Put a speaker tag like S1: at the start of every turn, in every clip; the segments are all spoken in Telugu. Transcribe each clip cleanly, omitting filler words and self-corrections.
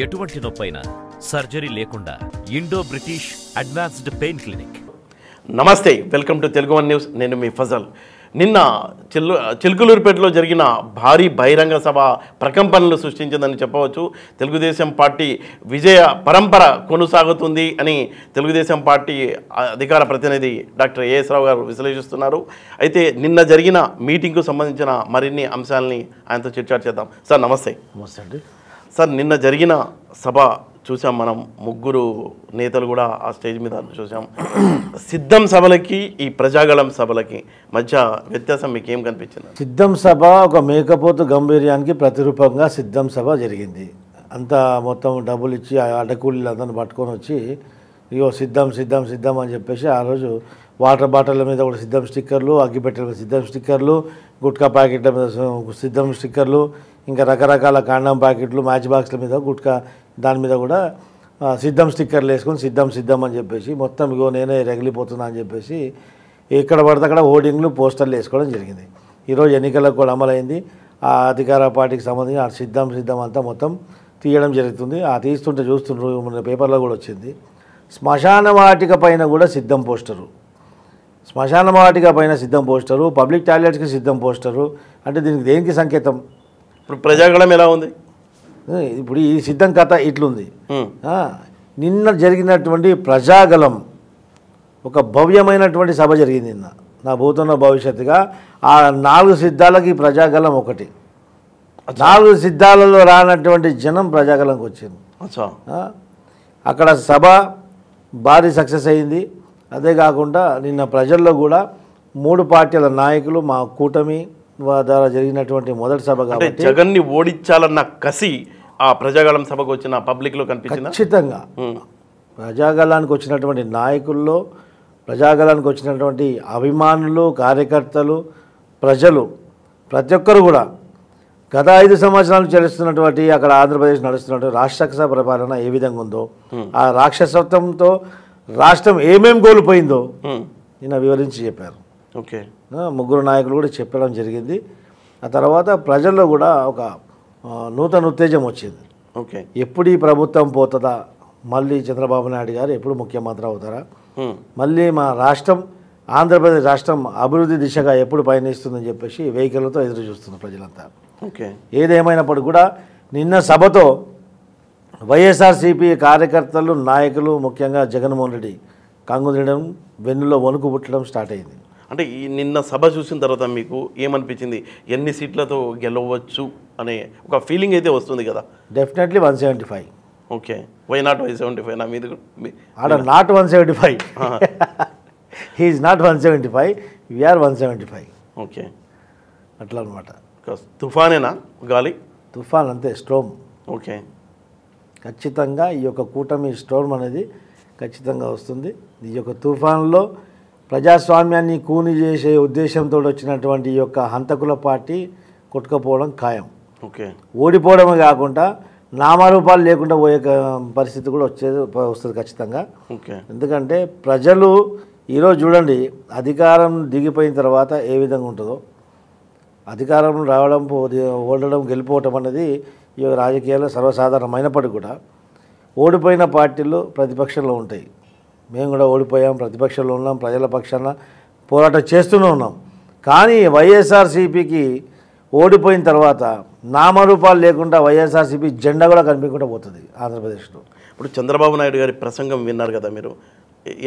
S1: ఎటువంటి నొప్పైనా సర్జరీ లేకుండా Indo British advanced pain clinic.
S2: నమస్తే, welcome to Telugu one news. నేను మీ ఫజల్. నిన్న చిలుకలూరుపేటలో జరిగిన భారీ బహిరంగ సభ ప్రకంపనలు సృష్టించిందని చెప్పవచ్చు. తెలుగుదేశం పార్టీ విజయ పరంపర కొనసాగుతుంది అని తెలుగుదేశం పార్టీ అధికార ప్రతినిధి డాక్టర్ ఏఎస్ రావు గారు విశ్లేషిస్తున్నారు. అయితే నిన్న జరిగిన మీటింగ్కు సంబంధించిన మరిన్ని అంశాలని ఆయనతో చర్చ చేద్దాం. సార్ నమస్తే.
S3: నమస్తే అండి.
S2: సార్, నిన్న జరిగిన సభ చూసాం, మనం ముగ్గురు నేతలు కూడా ఆ స్టేజ్ మీద చూసాం. సిద్ధం సభలకి ఈ ప్రజాగళం సభలకి మధ్య వ్యత్యాసం మీకు ఏం కనిపించింది?
S3: సిద్ధం సభ ఒక మేకపోతు గంభీర్యానికి ప్రతిరూపంగా సిద్ధం సభ జరిగింది. అంతా మొత్తం డబ్బులు ఇచ్చి అడ్డకూలీలు అందరిని పట్టుకొని వచ్చి ఇగో సిద్ధం సిద్ధం సిద్ధం అని చెప్పేసి ఆ రోజు వాటర్ బాటిళ్ళ మీద కూడా సిద్ధం స్టిక్కర్లు, అగ్గిపెట్టెల మీద సిద్ధం స్టిక్కర్లు, గుట్కా ప్యాకెట్ల మీద సిద్ధం స్టిక్కర్లు, ఇంకా రకరకాల కాండం ప్యాకెట్లు, మ్యాచ్ బాక్స్ల మీద గుట్కా దాని మీద కూడా సిద్ధం స్టిక్కర్లు వేసుకొని సిద్ధం సిద్ధం అని చెప్పేసి మొత్తం ఇగో నేనే రగిలిపోతున్నా అని చెప్పేసి ఎక్కడ పడితే అక్కడ హోర్డింగ్లు, పోస్టర్లు వేసుకోవడం జరిగింది. ఈరోజు ఎన్నికలకు కూడా అమలైంది. ఆ అధికార పార్టీకి సంబంధించి ఆ సిద్ధం సిద్ధం అంతా మొత్తం తీయడం జరుగుతుంది. ఆ తీస్తుంటే చూస్తుండ్రు, మన పేపర్లో కూడా వచ్చింది. శ్మశాన వాటిక పైన కూడా సిద్ధం పోస్టరు, శ్మశాన వాటిక పైన సిద్ధం పోస్టరు, పబ్లిక్ టాయిలెట్స్కి సిద్ధం పోస్టరు. అంటే దీనికి దేనికి సంకేతం?
S2: ఇప్పుడు ప్రజాగళం ఎలా ఉంది?
S3: ఇప్పుడు ఈ సిద్ధం కథ ఇట్లుంది. నిన్న జరిగినటువంటి ప్రజాగళం ఒక భవ్యమైనటువంటి సభ జరిగింది. నిన్న నా భూతోన్న భవిష్యత్తుగా ఆ 4 సిద్ధాలకి ప్రజాగళం ఒకటి. 4 సిద్ధాలలో రానటువంటి జనం ప్రజాగళంకి వచ్చింది. అక్కడ సభ భారీ సక్సెస్ అయింది. అదే కాకుండా నిన్న ప్రజల్లో కూడా 3 పార్టీల నాయకులు మా కూటమి ద్వారా జరిగినటువంటి మొదటి సభ కాబట్టి
S2: జగన్ని ఓడించాలన్న కసి ఆ ప్రజాగళం సభకు వచ్చిన పబ్లిక్లో కనిపించింది.
S3: ఖచ్చితంగా ప్రజాగళానికి వచ్చినటువంటి నాయకుల్లో, ప్రజాగళానికి వచ్చినటువంటి అభిమానులు, కార్యకర్తలు, ప్రజలు ప్రతి ఒక్కరు కూడా గత 5 సంవత్సరాలు చేస్తున్నటువంటి అక్కడ ఆంధ్రప్రదేశ్ నడుస్తున్నటువంటి రాక్షస పరిపాలన ఏ విధంగా ఉందో, ఆ రాక్షసత్వంతో రాష్ట్రం ఏమేం కోల్పోయిందో నిన్న వివరించి చెప్పారు.
S2: ఓకే,
S3: 3 నాయకులు కూడా చెప్పడం జరిగింది. ఆ తర్వాత ప్రజల్లో కూడా ఒక నూతన ఉత్తేజం వచ్చింది.
S2: ఓకే,
S3: ఎప్పుడు ఈ ప్రభుత్వం పోతుందా, మళ్ళీ చంద్రబాబు నాయుడు గారు ఎప్పుడు ముఖ్యమంత్రి అవుతారా, మళ్ళీ మా రాష్ట్రం ఆంధ్రప్రదేశ్ రాష్ట్రం అభివృద్ధి దిశగా ఎప్పుడు పయనిస్తుందని చెప్పేసి వెహికల్తో ఎదురు చూస్తున్నారు ప్రజలంతా.
S2: ఓకే,
S3: ఏదేమైనప్పుడు కూడా నిన్న సభతో వైఎస్ఆర్సీపీ కార్యకర్తలు, నాయకులు, ముఖ్యంగా జగన్మోహన్ రెడ్డి కంగుదినడం, వెన్నులో వణుకు పుట్టడం స్టార్ట్ అయింది.
S2: అంటే ఈ నిన్న సభ చూసిన తర్వాత మీకు ఏమనిపించింది? ఎన్ని సీట్లతో గెలవచ్చు అనే ఒక ఫీలింగ్ అయితే వస్తుంది కదా?
S3: డెఫినెట్లీ 175.
S2: Okay, why not 175? నా మీద
S3: ఆడ not 175, he is not 175, we are 175.
S2: Okay,
S3: అట్లా అనమాట.
S2: తుఫానేనా గాలి?
S3: తుఫాన్ అంతే, స్ట్రోమ్.
S2: ఓకే,
S3: ఖచ్చితంగా ఈ యొక్క కూటమి స్టోర్మ్ అనేది ఖచ్చితంగా వస్తుంది. ఈ యొక్క తుఫాన్లో ప్రజాస్వామ్యాన్ని కూని చేసే ఉద్దేశంతో వచ్చినటువంటి ఈ యొక్క హంతకుల పార్టీ కొట్టుకుపోవడం ఖాయం.
S2: ఓకే,
S3: ఓడిపోవడమే కాకుండా నామరూపాలు లేకుండా పోయే పరిస్థితి కూడా వస్తుంది ఖచ్చితంగా.
S2: ఓకే,
S3: ఎందుకంటే ప్రజలు ఈరోజు చూడండి, అధికారం దిగిపోయిన తర్వాత ఏ విధంగా ఉంటుందో, అధికారం రావడం, ఓడడం, గెలిపోవటం అనేది ఈ రాజకీయాల్లో సర్వసాధారణమైనప్పటికీ కూడా ఓడిపోయిన పార్టీలు ప్రతిపక్షంలో ఉంటాయి. మేము కూడా ఓడిపోయాం, ప్రతిపక్షంలో ఉన్నాం, ప్రజల పక్షాన పోరాటం చేస్తూనే ఉన్నాం. కానీ వైఎస్ఆర్సీపీకి ఓడిపోయిన తర్వాత నామరూపాలు లేకుండా వైఎస్ఆర్సీపీ జెండా కూడా కనిపించకుండా పోతుంది ఆంధ్రప్రదేశ్లో.
S2: ఇప్పుడు చంద్రబాబు నాయుడు గారి ప్రసంగం విన్నారు కదా మీరు,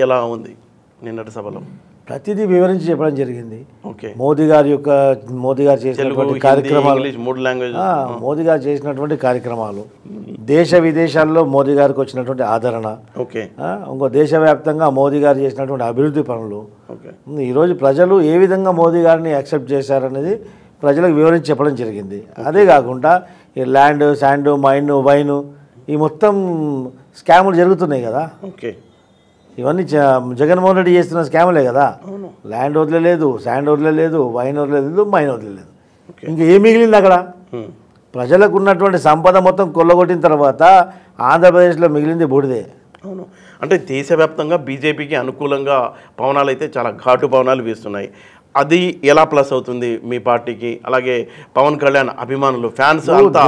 S2: ఎలా ఉంది నిన్నటి సభలో?
S3: ప్రతిదీ వివరించి చెప్పడం జరిగింది.
S2: ఓకే,
S3: మోదీ గారు చేసినటువంటి కార్యక్రమాలు, మోదీ గారు చేసినటువంటి కార్యక్రమాలు, దేశ విదేశాల్లో మోదీ గారికి వచ్చినటువంటి ఆదరణ,
S2: ఓకే,
S3: ఇంకో దేశవ్యాప్తంగా మోదీ గారు చేసినటువంటి అభివృద్ధి పనులు, ఈరోజు ప్రజలు ఏ విధంగా మోదీ గారిని యాక్సెప్ట్ చేశారనేది ప్రజలకు వివరించి చెప్పడం జరిగింది. అదే కాకుండా ఈ ల్యాండ్, శాండ్, మైన్, వైన్ ఈ మొత్తం స్కాములు జరుగుతున్నాయి కదా.
S2: ఓకే,
S3: ఇవన్నీ జగన్మోహన్ రెడ్డి చేస్తున్న స్కాములే కదా. ల్యాండ్ వదిలేదు, శాండ్ వదిలేదు, వైన్ వదిలేదు, మైన్ వదిలేదు. ఇంకా ఏం మిగిలింది అక్కడ? ప్రజలకు ఉన్నటువంటి సంపద మొత్తం కొల్లగొట్టిన తర్వాత ఆంధ్రప్రదేశ్లో మిగిలింది బూడిదే.
S2: అవును, అంటే దేశవ్యాప్తంగా బీజేపీకి అనుకూలంగా పవనాలు అయితే చాలా ఘాటు పవనాలు వీస్తున్నాయి. అది ఎలా ప్లస్ అవుతుంది మీ పార్టీకి? అలాగే పవన్ కళ్యాణ్ అభిమానులు ఫ్యాన్స్ అంతా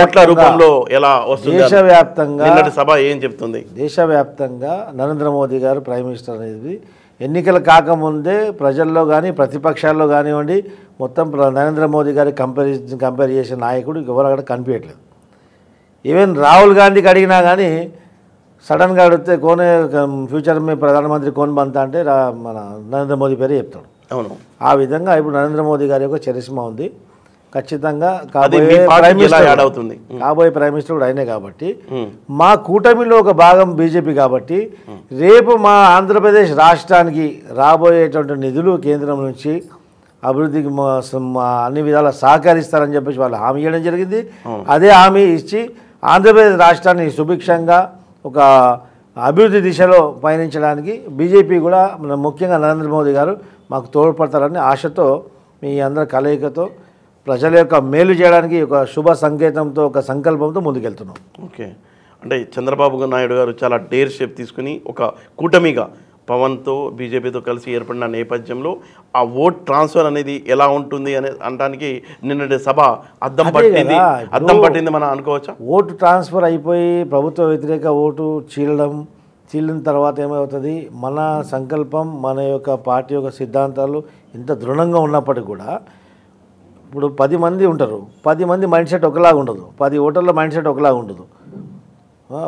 S2: ఓట్ల రూపంలో ఎలా వస్తుంది?
S3: దేశవ్యాప్తంగా
S2: నిన్నటి సభ ఏం చెప్తుంది?
S3: దేశవ్యాప్తంగా నరేంద్ర మోదీ గారు ప్రైమ్ మినిస్టర్ అనేది ఎన్నికలు కాకముందే ప్రజల్లో కానీ ప్రతిపక్షాల్లో కానివ్వండి మొత్తం నరేంద్ర మోదీ గారి కంపేర్ చేసే నాయకుడు ఎవరు అక్కడ కనిపించట్లేదు. ఈవెన్ రాహుల్ గాంధీకి అడిగినా కానీ సడన్గా అడిగితే కోనే ఫ్యూచర్ మీ ప్రధానమంత్రి కోన్ బంతా అంటే మన నరేంద్ర మోదీ పేరే చెప్తాడు.
S2: అవును,
S3: ఆ విధంగా ఇప్పుడు నరేంద్ర మోదీ గారి యొక్క చరిష్మా ఉంది. ఖచ్చితంగా
S2: కాబోయే ప్రైమ్
S3: మినిస్టర్ కూడా అయినే కాబట్టి మా కూటమిలో ఒక భాగం బీజేపీ కాబట్టి రేపు మా ఆంధ్రప్రదేశ్ రాష్ట్రానికి రాబోయేటువంటి నిధులు కేంద్రం నుంచి అభివృద్ధికి అన్ని విధాలా సహకరిస్తారని చెప్పేసి వాళ్ళు హామీ ఇవ్వడం జరిగింది. అదే హామీ ఇచ్చి ఆంధ్రప్రదేశ్ రాష్ట్రాన్ని సుభిక్షంగా ఒక అభివృద్ధి దిశలో పయనించడానికి బీజేపీ కూడా ముఖ్యంగా నరేంద్ర మోదీ గారు మాకు తోడ్పడతారని ఆశతో మీ అందరి కలయికతో ప్రజల యొక్క మేలు చేయడానికి ఒక శుభ సంకేతంతో ఒక సంకల్పంతో ముందుకెళ్తున్నాం.
S2: ఓకే, అంటే చంద్రబాబు నాయుడు గారు చాలా డేర్ స్టెప్ తీసుకుని ఒక కూటమిగా పవన్తో బీజేపీతో కలిసి ఏర్పడిన నేపథ్యంలో ఆ ఓట్ ట్రాన్స్ఫర్ అనేది ఎలా ఉంటుంది అనే అనడానికి నిన్నటి సభ అద్దం పట్టింది మనం అనుకోవచ్చా?
S3: ఓటు ట్రాన్స్ఫర్ అయిపోయి ప్రభుత్వ వ్యతిరేక ఓటు చీలిన తర్వాత ఏమవుతుంది, మన సంకల్పం మన యొక్క పార్టీ యొక్క సిద్ధాంతాలు ఇంత దృఢంగా ఉన్నప్పటికీ కూడా ఇప్పుడు 10 మంది ఉంటారు, 10 మంది మైండ్ సెట్ ఒకలాగా ఉండదు, 10 ఓటర్ల మైండ్ సెట్ ఒకలాగా ఉండదు.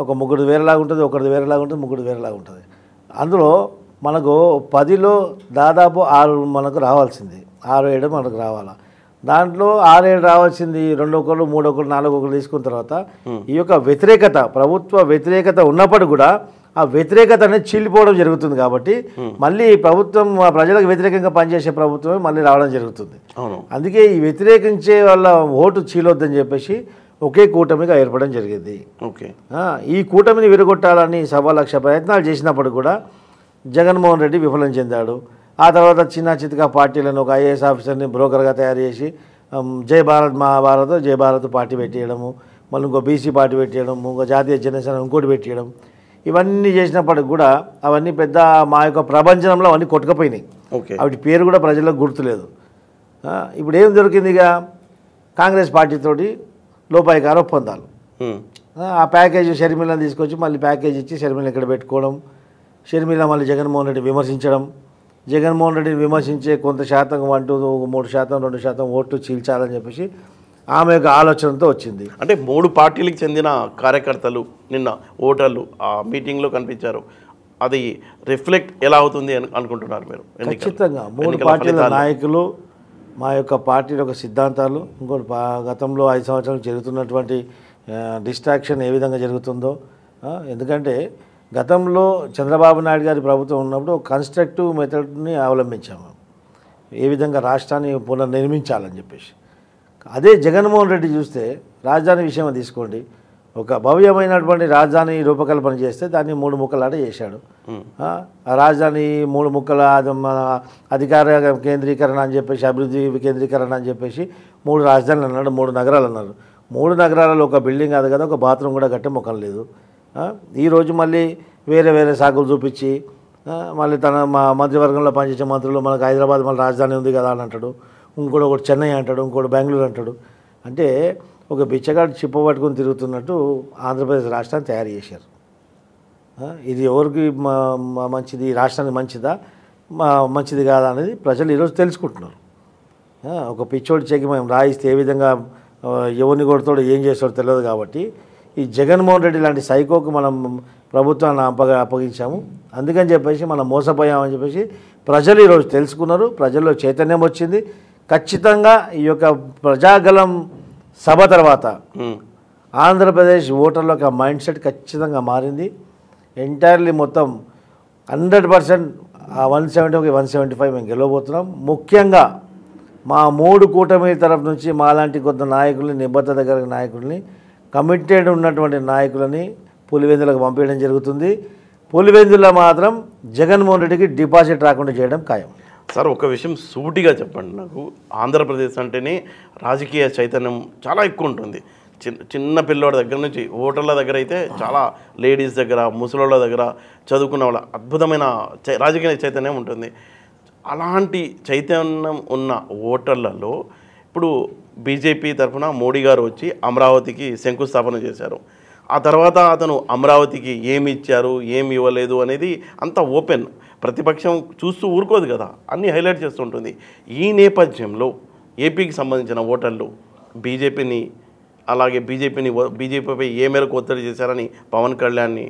S3: ఒక ముగ్గురు వేరేలాగా ఉంటుంది, ఒకరిది వేరేలాగా ఉంటుంది, ముగ్గురు వేరేలాగా ఉంటుంది. అందులో మనకు 10లో దాదాపు 6 మనకు రావాల్సింది, 6-7 మనకు రావాలా. దాంట్లో 6-7 రావాల్సింది 2 ఒకరు 3 ఒకరు 4 ఒకరు తీసుకున్న తర్వాత ఈ యొక్క వ్యతిరేకత ప్రభుత్వ వ్యతిరేకత ఉన్నప్పటికీ కూడా ఆ వ్యతిరేకత అనేది చీలిపోవడం జరుగుతుంది. కాబట్టి మళ్ళీ ప్రభుత్వం ప్రజలకు వ్యతిరేకంగా పనిచేసే ప్రభుత్వమే మళ్ళీ రావడం జరుగుతుంది. అందుకే ఈ వ్యతిరేకించే వాళ్ళ ఓటు చీలొద్దని చెప్పేసి ఒకే కూటమిగా ఏర్పడడం జరిగింది.
S2: ఓకే,
S3: ఈ కూటమిని విరగొట్టాలని 1,00,000 ప్రయత్నాలు చేసినప్పుడు కూడా జగన్మోహన్ రెడ్డి విఫలం చెందాడు. ఆ తర్వాత చిన్న చితకా పార్టీలను ఒక ఐఏఎస్ ఆఫీసర్ని బ్రోకర్గా తయారు చేసి జై భారత్ మహాభారత్ జై భారత్ పార్టీ పెట్టేయడము, మళ్ళీ ఇంకో బీసీ పార్టీ పెట్టేయడము, ఇంకో జాతీయ జనసేన ఇంకోటి పెట్టేయడం, ఇవన్నీ చేసినప్పటికి కూడా అవన్నీ పెద్ద మా యొక్క ప్రపంచంలో అవన్నీ కొట్టుకుపోయినాయి. వాటి పేరు కూడా ప్రజలకు గుర్తులేదు. ఇప్పుడు ఏం దొరికింది, ఇక కాంగ్రెస్ పార్టీతోటి లోపాయికార ఒప్పందాలు. ఆ ప్యాకేజ్ షర్మిలను తీసుకొచ్చి మళ్ళీ ప్యాకేజ్ ఇచ్చి షర్మిలను ఇక్కడ పెట్టుకోవడం, షర్మిల మళ్ళీ జగన్మోహన్ రెడ్డి విమర్శించడం, జగన్మోహన్ రెడ్డిని విమర్శించే కొంత శాతం 1-3%, 2% ఓట్లు చీల్చాలని చెప్పేసి ఆమె యొక్క ఆలోచనతో వచ్చింది.
S2: అంటే 3 పార్టీలకు చెందిన కార్యకర్తలు నిన్న ఓటర్లు ఆ మీటింగ్లో కనిపించారు. అది రిఫ్లెక్ట్ ఎలా అవుతుంది అని అనుకుంటున్నారు మీరు?
S3: ఖచ్చితంగా 3 పార్టీల నాయకులు మా యొక్క పార్టీ యొక్క సిద్ధాంతాలు, ఇంకోటి గతంలో 5 సంవత్సరాలు జరుగుతున్నటువంటి డిస్ట్రాక్షన్ ఏ విధంగా జరుగుతుందో, ఎందుకంటే గతంలో చంద్రబాబు నాయుడు గారి ప్రభుత్వం ఉన్నప్పుడు కన్స్ట్రక్టివ్ మెథడ్ని అవలంబించాము, ఏ విధంగా రాష్ట్రాన్ని పునర్నిర్మించాలని చెప్పేసి. అదే జగన్మోహన్ రెడ్డి చూస్తే రాజధాని విషయం తీసుకోండి, ఒక భవ్యమైనటువంటి రాజధాని రూపకల్పన చేస్తే దాన్ని 3 ముక్కలాట చేశాడు. ఆ రాజధాని 3 ముక్కల అధికార కేంద్రీకరణ అని చెప్పేసి, అభివృద్ధి వికేంద్రీకరణ అని చెప్పేసి 3 రాజధానులు అన్నాడు, 3 నగరాలు అన్నారు. 3 నగరాలలో ఒక బిల్డింగ్ కాదు కదా, ఒక బాత్రూమ్ కూడా కట్టే ముఖం లేదు. ఈరోజు మళ్ళీ వేరే వేరే సాకులు చూపించి మళ్ళీ తన మా మంత్రివర్గంలో పనిచేసే మంత్రులు మనకు హైదరాబాద్ మళ్ళీ రాజధాని ఉంది కదా అని అంటాడు, ఒకటి చెన్నై అంటాడు, ఇంకోటి బెంగళూరు అంటాడు. అంటే ఒక బిచ్చగాడు చిప్ప పట్టుకొని తిరుగుతున్నట్టు ఆంధ్రప్రదేశ్ రాష్ట్రాన్ని తయారు చేశారు. ఇది ఎవరికి మంచిది, రాష్ట్రానికి మంచిదా మంచిది కాదా అనేది ప్రజలు ఈరోజు తెలుసుకుంటున్నారు. ఒక పిచ్చోడి చెక్కి మేము రాయిస్తే ఏ విధంగా ఎవరిని కొడతాడో ఏం చేస్తాడో తెలియదు. కాబట్టి ఈ జగన్మోహన్ రెడ్డి లాంటి సైకోకు మనం ప్రభుత్వాన్ని అప్పగించాము, అందుకని చెప్పేసి మనం మోసపోయామని చెప్పేసి ప్రజలు ఈరోజు తెలుసుకున్నారు. ప్రజల్లో చైతన్యం వచ్చింది. ఖచ్చితంగా ఈ యొక్క ప్రజాగలం సభ తర్వాత ఆంధ్రప్రదేశ్ ఓటర్ల యొక్క మైండ్ సెట్ ఖచ్చితంగా మారింది. ఎంటైర్లీ మొత్తం 100% 170-175 మేము గెలవబోతున్నాం. ముఖ్యంగా మా 3 కూటమి తరఫు నుంచి మాలాంటి కొంత నాయకుల్ని, నిబద్ధత కలిగిన నాయకుల్ని, కమిటెడ్ ఉన్నటువంటి నాయకులని పులివెందులకు పంపించడం జరుగుతుంది. పులివెందులో మాత్రం జగన్మోహన్ రెడ్డికి డిపాజిట్ రాకుండా చేయడం ఖాయం.
S2: సార్, ఒక విషయం సూటిగా చెప్పండి నాకు. ఆంధ్రప్రదేశ్ అంటేనే రాజకీయ చైతన్యం చాలా ఎక్కువ ఉంటుంది. చిన్న పిల్లోడి దగ్గర నుంచి ఓటర్ల దగ్గర అయితే చాలా లేడీస్ దగ్గర, ముసలోళ్ళ దగ్గర, చదువుకున్న వాళ్ళ అద్భుతమైన రాజకీయ చైతన్యం ఉంటుంది. అలాంటి చైతన్యం ఉన్న ఓటర్లలో ఇప్పుడు బీజేపీ తరఫున మోడీ గారు వచ్చి అమరావతికి శంకుస్థాపన చేశారు. ఆ తర్వాత అతను అమరావతికి ఏమి ఇచ్చారు, ఏమి ఇవ్వలేదు అనేది అంతా ఓపెన్, ప్రతిపక్షం చూస్తూ ఊరుకోదు కదా, అన్నీ హైలైట్ చేస్తుంటుంది. ఈ నేపథ్యంలో ఏపీకి సంబంధించిన ఓటర్లు బీజేపీని బీజేపీపై ఏ మేరకు ఒత్తిడి చేశారని పవన్ కళ్యాణ్ని,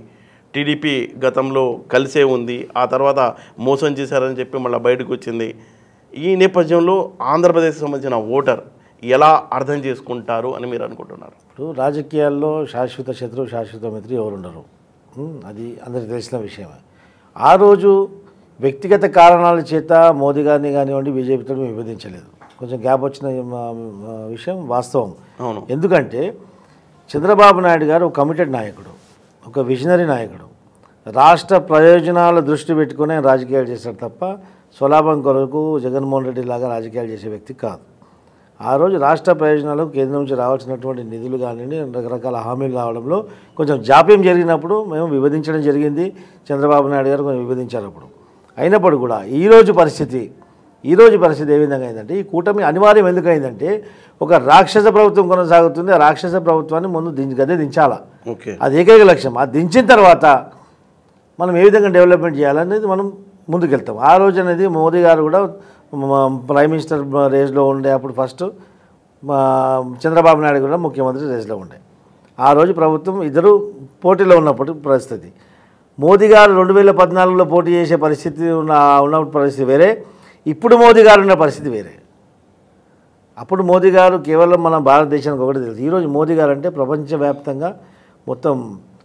S2: టీడీపీ గతంలో కలిసే ఉంది, ఆ తర్వాత మోసం చేశారని చెప్పి మళ్ళీ బయటకు వచ్చింది. ఈ నేపథ్యంలో ఆంధ్రప్రదేశ్కి సంబంధించిన ఓటర్ ఎలా అర్థం చేసుకుంటారు అని మీరు అనుకుంటున్నారు?
S3: ఇప్పుడు రాజకీయాల్లో శాశ్వత శత్రువు శాశ్వత మిత్రులు ఎవరు ఉండరు, అది అందరికీ తెలిసిన విషయమే. ఆ రోజు వ్యక్తిగత కారణాల చేత మోదీ గారిని కానివ్వండి బీజేపీతో మేము విభజించలేదు. కొంచెం గ్యాప్ వచ్చిన విషయం వాస్తవం.
S2: అవును.
S3: ఎందుకంటే చంద్రబాబు నాయుడు గారు ఒక కమిటెడ్ నాయకుడు, ఒక విజనరీ నాయకుడు. రాష్ట్ర ప్రయోజనాల దృష్టి పెట్టుకునే రాజకీయాలు చేశాడు తప్ప స్వలాభం కొరకు జగన్మోహన్ రెడ్డి లాగా రాజకీయాలు చేసే వ్యక్తి కాదు. ఆ రోజు రాష్ట్ర ప్రయోజనాలకు కేంద్రం నుంచి రావాల్సినటువంటి నిధులు కానివ్వండి రకరకాల హామీలు రావడంలో కొంచెం జాప్యం జరిగినప్పుడు మేము విభజించడం జరిగింది. చంద్రబాబు నాయుడు గారు కొంచెం విభజించారు అప్పుడు. అయినప్పుడు కూడా ఈరోజు పరిస్థితి ఏ విధంగా అయిందంటే, ఈ కూటమి అనివార్యం ఎందుకు అయిందంటే, ఒక రాక్షస ప్రభుత్వం కొనసాగుతుంది. ఆ రాక్షస ప్రభుత్వాన్ని ముందు గదే దించాలా, అది ఏకైక లక్ష్యం. అది దించిన తర్వాత మనం ఏ విధంగా డెవలప్మెంట్ చేయాలనేది మనం ముందుకెళ్తాం. ఆ రోజు అనేది మోదీ గారు కూడా ప్రైమ్ మినిస్టర్ రేస్లో ఉండే, అప్పుడు ఫస్ట్ చంద్రబాబు నాయుడు కూడా ముఖ్యమంత్రి రేస్లో ఉండే. ఆ రోజు ప్రభుత్వం ఇద్దరు పోటీలో ఉన్నప్పుడు పరిస్థితి. మోదీ గారు 2014లో పోటీ చేసే పరిస్థితి ఉన్న పరిస్థితి వేరే, ఇప్పుడు మోదీ గారు ఉన్న పరిస్థితి వేరే. అప్పుడు మోదీ గారు కేవలం మన భారతదేశానికి ఒకటి తెలుసు. ఈరోజు మోదీ గారు అంటే ప్రపంచవ్యాప్తంగా మొత్తం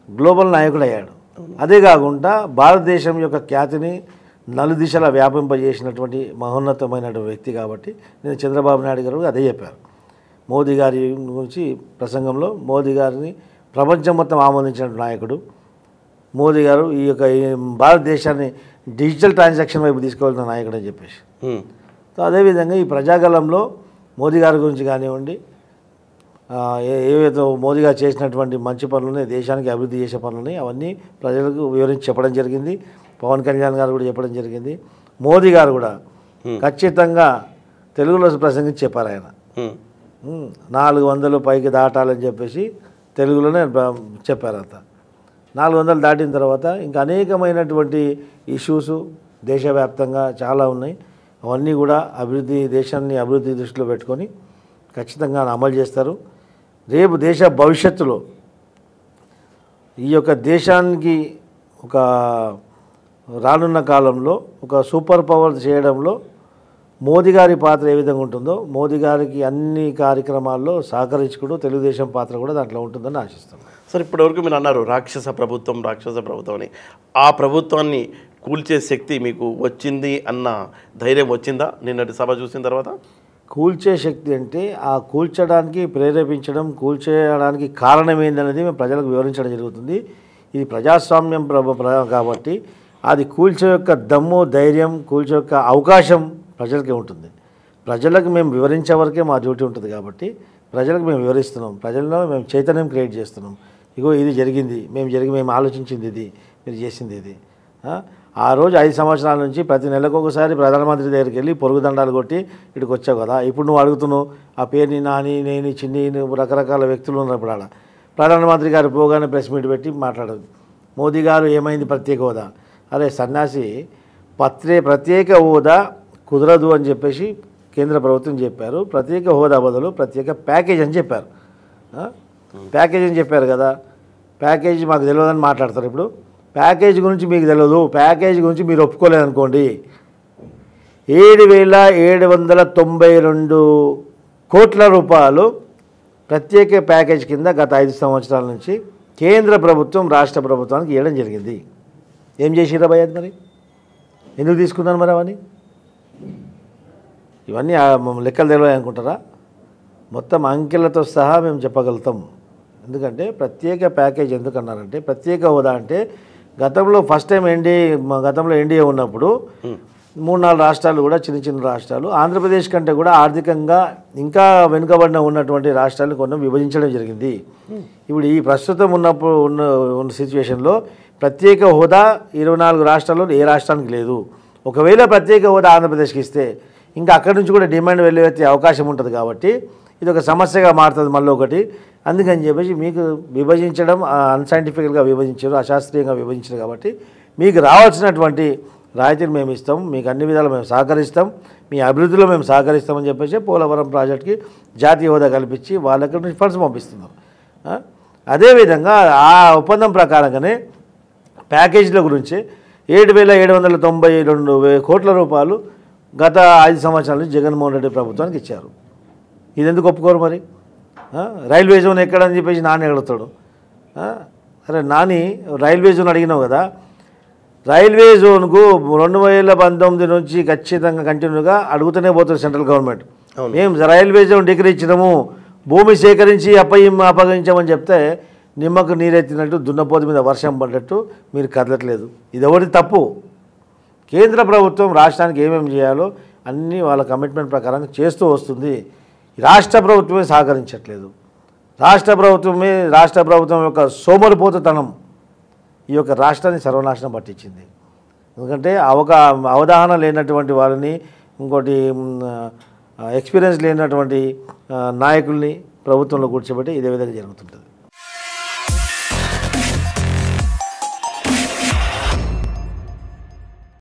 S3: గ్లోబల్ నాయకుడు అయ్యాడు. అదే కాకుండా భారతదేశం యొక్క ఖ్యాతిని నలుదిశలా వ్యాపింపజేసినటువంటి మహోన్నతమైనటువంటి వ్యక్తి. కాబట్టి నేను చంద్రబాబు నాయుడు గారు అదే చెప్పారు. మోదీ గారి గురించి ప్రసంగంలో మోదీ గారిని ప్రపంచం మొత్తం ఆమోదించిన నాయకుడు మోదీ గారు. ఈ యొక్క భారతదేశాన్ని డిజిటల్ ట్రాన్సాక్షన్ వైపు తీసుకెళ్తున్న నాయకుడు అని చెప్పేసి. సో అదేవిధంగా ఈ ప్రజాగలంలో మోదీ గారి గురించి కానివ్వండి, ఏవైతే మోదీ గారు చేసినటువంటి మంచి పనులని, దేశానికి అభివృద్ధి చేసే పనులని అవన్నీ ప్రజలకు వివరించి చెప్పడం జరిగింది. పవన్ కళ్యాణ్ గారు కూడా చెప్పడం జరిగింది. మోదీ గారు కూడా ఖచ్చితంగా తెలుగులో ప్రసంగించి చెప్పారు. ఆయన 400 పైకి దాటాలని చెప్పేసి తెలుగులోనే చెప్పారు. అంతా 400 దాటిన తర్వాత ఇంకా అనేకమైనటువంటి ఇష్యూస్ దేశవ్యాప్తంగా చాలా ఉన్నాయి. అవన్నీ కూడా దేశాన్ని అభివృద్ధి దృష్టిలో పెట్టుకొని ఖచ్చితంగా అమలు చేస్తారు. రేపు దేశ భవిష్యత్తులో ఈ యొక్క దేశానికి ఒక రానున్న కాలంలో ఒక సూపర్ పవర్ చేయడంలో మోదీ గారి పాత్ర ఏ విధంగా ఉంటుందో, మోదీ గారికి అన్ని కార్యక్రమాల్లో సహకరించుకుంటూ తెలుగుదేశం పాత్ర కూడా దాంట్లో ఉంటుందని ఆశిస్తున్నాం.
S2: సార్, ఇప్పటివరకు మీరు అన్నారు రాక్షస ప్రభుత్వం అని. ఆ ప్రభుత్వాన్ని కూల్చే శక్తి మీకు వచ్చింది అన్న ధైర్యం వచ్చిందా నిన్నటి సభ చూసిన తర్వాత?
S3: కూల్చే శక్తి అంటే ఆ కూల్చడానికి ప్రేరేపించడం, కూల్చేయడానికి కారణం ఏందనేది మేము ప్రజలకు వివరించడం జరుగుతుంది. ఇది ప్రజాస్వామ్యం కాబట్టి అది కూల్చే యొక్క దమ్ము, ధైర్యం, కూల్చే యొక్క అవకాశం ప్రజలకే ఉంటుంది. ప్రజలకు మేము వివరించే వరకే మా డ్యూటీ ఉంటుంది. కాబట్టి ప్రజలకు మేము వివరిస్తున్నాం, ప్రజల్లో మేము చైతన్యం క్రియేట్ చేస్తున్నాం. ఇగో ఇది జరిగింది, మేము ఆలోచించింది ఇది, మీరు చేసింది ఇది. ఆ రోజు 5 సంవత్సరాల నుంచి ప్రతి నెలకు ఒకసారి ప్రధానమంత్రి దగ్గరికి వెళ్ళి పొరుగు దండాలు కొట్టి ఇక్కడికి వచ్చావు కదా. ఇప్పుడు నువ్వు అడుగుతున్నావు ఆ పేరుని నాని, నేను, చిన్ని, రకరకాల వ్యక్తులు ఉన్నారు. ఇప్పుడు ఆడ ప్రధానమంత్రి గారు పోగానే ప్రెస్ మీట్ పెట్టి మాట్లాడదు. మోదీ గారు ఏమైంది ప్రత్యేక హోదా? అరే సన్యాసి, ప్రత్యేక హోదా కుదరదు అని చెప్పేసి కేంద్ర ప్రభుత్వం చెప్పారు. ప్రత్యేక హోదా బదులు ప్రత్యేక ప్యాకేజ్ అని చెప్పారు. ప్యాకేజ్ అని చెప్పారు కదా. ప్యాకేజ్ మాకు తెలియదని మాట్లాడతారు. ఇప్పుడు ప్యాకేజ్ గురించి మీకు తెలియదు, ప్యాకేజ్ గురించి మీరు ఒప్పుకోలేదనుకోండి, 7,792 కోట్ల రూపాయలు ప్రత్యేక ప్యాకేజ్ కింద గత 5 సంవత్సరాల నుంచి కేంద్ర ప్రభుత్వం రాష్ట్ర ప్రభుత్వానికి ఇవ్వడం జరిగింది. ఏం చేసిరా భయ్య? మరి ఎందుకు తీసుకున్నాను మరి అవన్నీ? ఇవన్నీ లెక్కలు తెలియాలి అనుకుంటారా? మొత్తం అంకెలతో సహా మేము చెప్పగలుగుతాం. ఎందుకంటే ప్రత్యేక ప్యాకేజ్ ఎందుకన్నారంటే, ప్రత్యేక హోదా అంటే గతంలో ఫస్ట్ టైం గతంలో ఎన్డీఏ ఉన్నప్పుడు 3-4 రాష్ట్రాలు కూడా చిన్న రాష్ట్రాలు ఆంధ్రప్రదేశ్ కంటే కూడా ఆర్థికంగా ఇంకా వెనుకబడిన ఉన్నటువంటి రాష్ట్రాలను కొన్ని విభజించడం జరిగింది. ఇప్పుడు ఈ ప్రస్తుతం ఉన్న సిచ్యువేషన్లో ప్రత్యేక హోదా 24 రాష్ట్రాల్లో ఏ రాష్ట్రానికి లేదు. ఒకవేళ ప్రత్యేక హోదా ఆంధ్రప్రదేశ్కి ఇస్తే ఇంకా అక్కడి నుంచి కూడా డిమాండ్ వెళ్ళే అవకాశం ఉంటుంది కాబట్టి ఇది ఒక సమస్యగా మారుతుంది మళ్ళీ ఒకటి. అందుకని చెప్పేసి మీకు విభజించడం అన్సైంటిఫికల్గా విభజించారు, అశాస్త్రీయంగా విభజించారు కాబట్టి మీకు రావాల్సినటువంటి రాయితీలు మేము ఇస్తాం, మీకు అన్ని విధాలు మేము సహకరిస్తాం, మీ అభివృద్ధిలో మేము సహకరిస్తామని చెప్పేసి పోలవరం ప్రాజెక్ట్కి జాతీయ హోదా కల్పించి వాళ్ళకి నుంచి ఫండ్స్ పంపిస్తున్నాం. అదేవిధంగా ఆ ఒప్పందం ప్రకారంగానే ప్యాకేజీల గురించి 7,792 కోట్ల రూపాయలు గత 5 సంవత్సరాల నుంచి జగన్మోహన్ రెడ్డి ప్రభుత్వానికి ఇచ్చారు. ఇది ఎందుకు ఒప్పుకోరు మరి? రైల్వే జోన్ ఎక్కడని చెప్పేసి నాని అడుగుతాడు. అరే నాని, రైల్వే జోన్ అడిగినావు కదా, రైల్వే జోన్కు 2019 నుంచి ఖచ్చితంగా కంటిన్యూగా అడుగుతూనే పోతుంది సెంట్రల్ గవర్నమెంట్. మేము రైల్వే జోన్ డిగ్రీ ఇచ్చినాము, భూమి సేకరించి అప్పగించామని చెప్తే నిమ్మకు నీరెత్తినట్టు దున్నపోతు మీద వర్షం పడ్డట్టు మీరు కదలట్లేదు. ఇది ఒకటి తప్పు. కేంద్ర ప్రభుత్వం రాష్ట్రానికి ఏమేమి చేయాలో అన్నీ వాళ్ళ కమిట్మెంట్ ప్రకారం చేస్తూ వస్తుంది. రాష్ట్ర ప్రభుత్వమే సహకరించట్లేదు. రాష్ట్ర ప్రభుత్వం యొక్క సోమరిపోతుతనం ఈ యొక్క రాష్ట్రాన్ని సర్వనాశనం పట్టించింది. ఎందుకంటే అవగాహన లేనటువంటి వాళ్ళని, ఇంకోటి ఎక్స్పీరియన్స్ లేనటువంటి నాయకుల్ని ప్రభుత్వంలో కూర్చోబెట్టి ఇదే విధంగా జరుగుతుంటుంది.